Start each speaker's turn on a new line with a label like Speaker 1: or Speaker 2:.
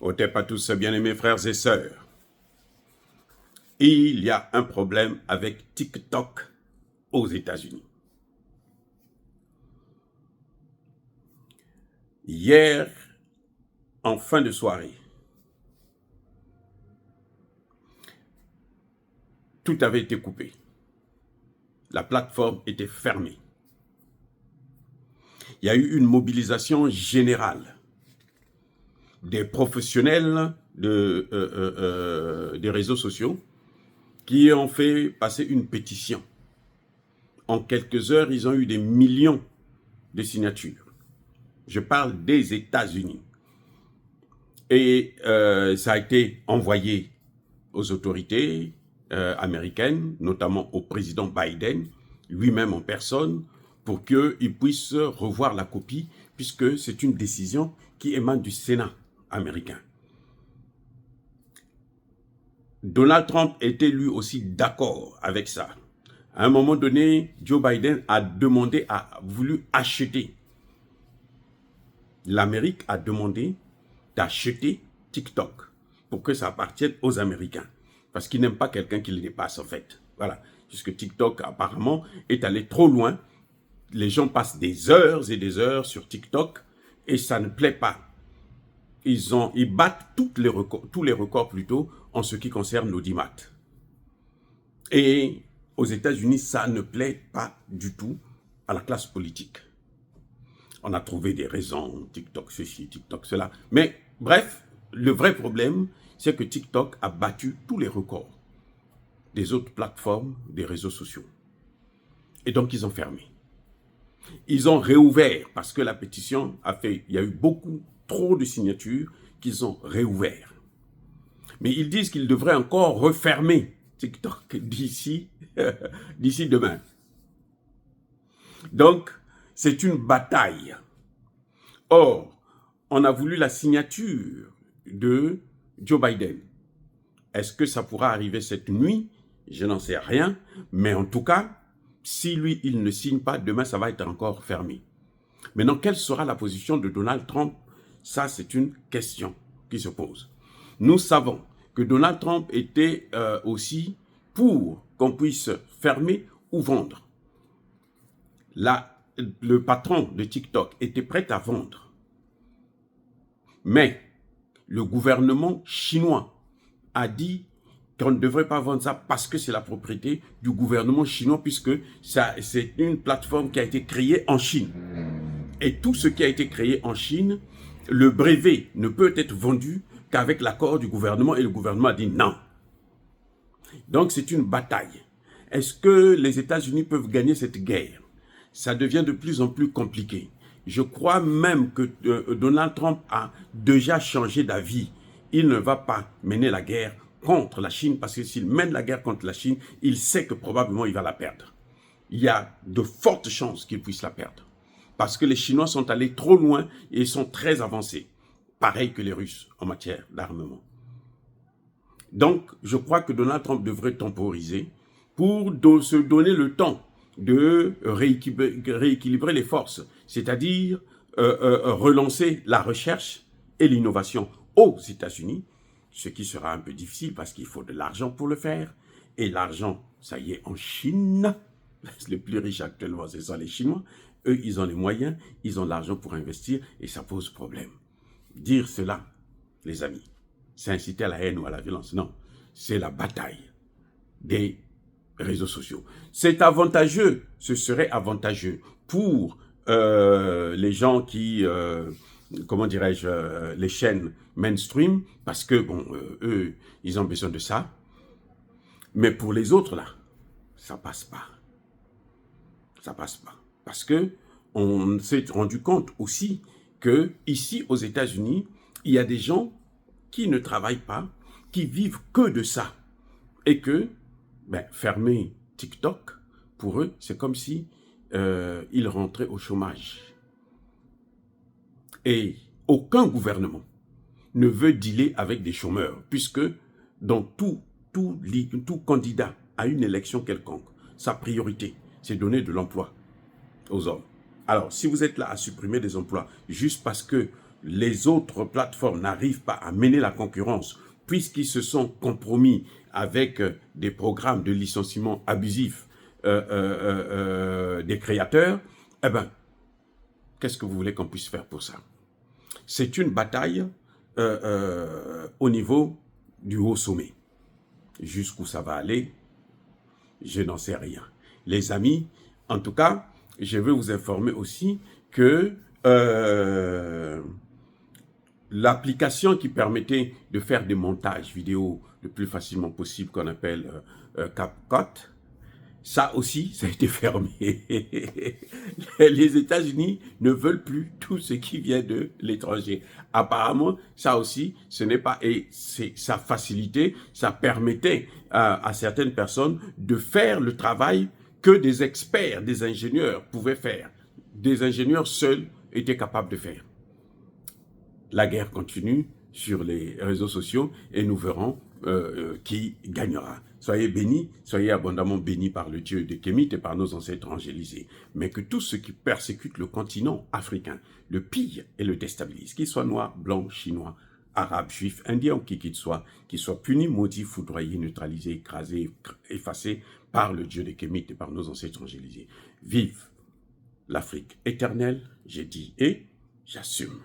Speaker 1: Otep à tous, bien-aimés frères et sœurs. Il y a un problème avec TikTok aux États-Unis. Hier, en fin de soirée, tout avait été coupé. La plateforme était fermée. Il y a eu une mobilisation générale des professionnels des réseaux sociaux qui ont fait passer une pétition. En quelques heures, ils ont eu des millions de signatures. Je parle des États-Unis. Et ça a été envoyé aux autorités américaines, notamment au président Biden, lui-même en personne, pour qu'il puisse revoir la copie, puisque c'est une décision qui émane du Sénat américain. Donald Trump était lui aussi d'accord avec ça. À un moment donné, Joe Biden a voulu acheter. L'Amérique a demandé d'acheter TikTok pour que ça appartienne aux Américains. Parce qu'ils n'aiment pas quelqu'un qui les dépasse en fait. Voilà. Puisque TikTok apparemment est allé trop loin. Les gens passent des heures et des heures sur TikTok et ça ne plaît pas. Ils battent tous les records plutôt en ce qui concerne l'audimat. Et aux États-Unis, ça ne plaît pas du tout à la classe politique. On a trouvé des raisons, TikTok ceci, TikTok cela. Mais bref, le vrai problème, c'est que TikTok a battu tous les records des autres plateformes, des réseaux sociaux. Et donc, ils ont fermé. Ils ont réouvert parce que la pétition a fait, il y a eu trop de signatures qu'ils ont réouvert. Mais ils disent qu'ils devraient encore refermer TikTok d'ici demain. Donc, c'est une bataille. Or, on a voulu la signature de Joe Biden. Est-ce que ça pourra arriver cette nuit? Je n'en sais rien. Mais en tout cas, si lui, il ne signe pas, demain, ça va être encore fermé. Maintenant, quelle sera la position de Donald Trump? Ça, c'est une question qui se pose. Nous savons que Donald Trump était aussi pour qu'on puisse fermer ou vendre. Le patron de TikTok était prêt à vendre. Mais le gouvernement chinois a dit qu'on ne devrait pas vendre ça parce que c'est la propriété du gouvernement chinois, puisque c'est une plateforme qui a été créée en Chine. Et tout ce qui a été créé en Chine, le brevet ne peut être vendu qu'avec l'accord du gouvernement, et le gouvernement a dit non. Donc c'est une bataille. Est-ce que les États-Unis peuvent gagner cette guerre? Ça devient de plus en plus compliqué. Je crois même que Donald Trump a déjà changé d'avis. Il ne va pas mener la guerre contre la Chine, parce que s'il mène la guerre contre la Chine, il sait que probablement il va la perdre. Il y a de fortes chances qu'il puisse la perdre. Parce que les Chinois sont allés trop loin et ils sont très avancés. Pareil que les Russes en matière d'armement. Donc, je crois que Donald Trump devrait temporiser pour se donner le temps de rééquilibrer les forces, c'est-à-dire relancer la recherche et l'innovation aux États-Unis, ce qui sera un peu difficile parce qu'il faut de l'argent pour le faire. Et l'argent, ça y est, en Chine, les plus riches actuellement, ce sont les Chinois. Eux, ils ont les moyens, ils ont l'argent pour investir et ça pose problème. Dire cela, les amis, c'est inciter à la haine ou à la violence. Non, c'est la bataille des réseaux sociaux. C'est avantageux, ce serait avantageux pour les gens qui, comment dirais-je, les chaînes mainstream, parce que, bon, eux, ils ont besoin de ça. Mais pour les autres, là, ça passe pas. Ça passe pas. Parce que on s'est rendu compte aussi que ici aux États-Unis, il y a des gens qui ne travaillent pas, qui vivent que de ça. Et que, fermer TikTok, pour eux, c'est comme si ils rentraient au chômage. Et aucun gouvernement ne veut dealer avec des chômeurs, puisque dans tout candidat à une élection quelconque, sa priorité, c'est donner de l'emploi aux hommes. Alors, si vous êtes là à supprimer des emplois juste parce que les autres plateformes n'arrivent pas à mener la concurrence, puisqu'ils se sont compromis avec des programmes de licenciement abusif des créateurs, eh bien, qu'est-ce que vous voulez qu'on puisse faire pour ça? C'est une bataille au niveau du haut sommet. Jusqu'où ça va aller, je n'en sais rien. Les amis, en tout cas, je veux vous informer aussi que l'application qui permettait de faire des montages vidéo le plus facilement possible, qu'on appelle CapCut, ça aussi, ça a été fermé. Les États-Unis ne veulent plus tout ce qui vient de l'étranger. Apparemment, ça aussi, ce n'est pas... Et ça facilitait, ça permettait à certaines personnes de faire le travail que des experts, des ingénieurs pouvaient faire. Des ingénieurs seuls étaient capables de faire. La guerre continue sur les réseaux sociaux et nous verrons qui gagnera. Soyez bénis, soyez abondamment bénis par le Dieu de Kémite et par nos ancêtres angélisés. Mais que tous ceux qui persécutent le continent africain le pillent et le déstabilisent, qu'ils soient noirs, blancs, chinois, arabes, juifs, indiens ou qui qu'ils soient punis, maudits, foudroyés, neutralisés, écrasés, effacés par le Dieu de Kémite et par nos ancêtres angélisés. Vive l'Afrique éternelle, j'ai dit et j'assume.